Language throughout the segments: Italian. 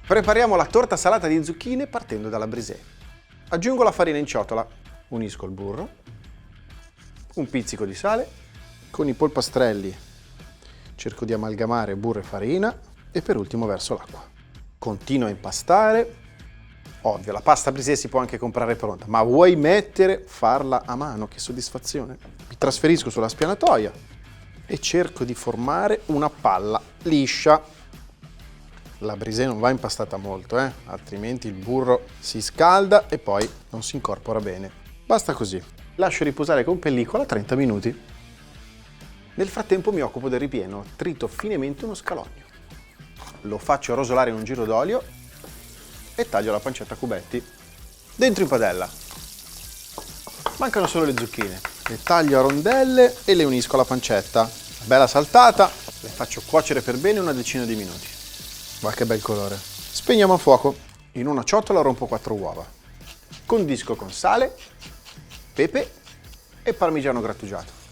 Prepariamo la torta salata di zucchine partendo dalla brisée. Aggiungo la farina in ciotola, unisco il burro, un pizzico di sale, con i polpastrelli cerco di amalgamare burro e farina e per ultimo verso l'acqua. Continuo a impastare. Ovvio, la pasta brisée si può anche comprare pronta, ma vuoi farla a mano? Che soddisfazione! Mi trasferisco sulla spianatoia e cerco di formare una palla liscia. La brisée non va impastata molto, altrimenti il burro si scalda e poi non si incorpora bene. Basta così. Lascio riposare con pellicola 30 minuti. Nel frattempo mi occupo del ripieno, trito finemente uno scalogno. Lo faccio rosolare in un giro d'olio e taglio la pancetta a cubetti. Dentro in padella. Mancano solo le zucchine. Le taglio a rondelle e le unisco alla pancetta. Bella saltata, le faccio cuocere per bene una decina di minuti. Guarda che bel colore. Spegniamo a fuoco. In una ciotola rompo 4 uova. Condisco con sale, pepe e parmigiano grattugiato.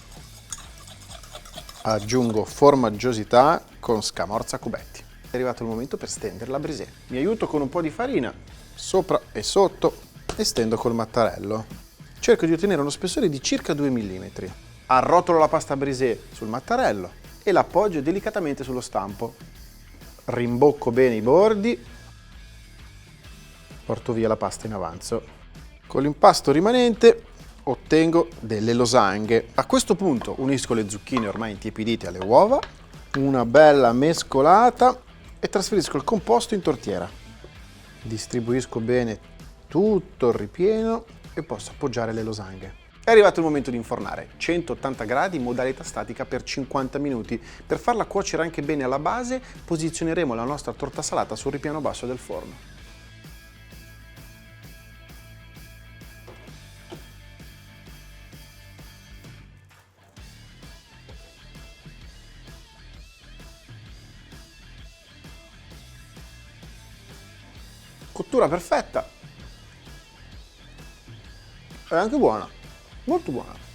Aggiungo formaggiosità con scamorza a cubetti. È arrivato il momento per stendere la brisée. Mi aiuto con un po' di farina, sopra e sotto, e stendo col mattarello. Cerco di ottenere uno spessore di circa 2 mm. Arrotolo la pasta brisée sul mattarello e la appoggio delicatamente sullo stampo. Rimbocco bene i bordi, porto via la pasta in avanzo. Con l'impasto rimanente ottengo delle losanghe. A questo punto unisco le zucchine ormai intiepidite alle uova, una bella mescolata e trasferisco il composto in tortiera. Distribuisco bene tutto il ripieno e posso appoggiare le losanghe. È arrivato il momento di infornare, 180 gradi in modalità statica per 50 minuti. Per farla cuocere anche bene alla base, posizioneremo la nostra torta salata sul ripiano basso del forno. Cottura perfetta. È anche buona, molto buona.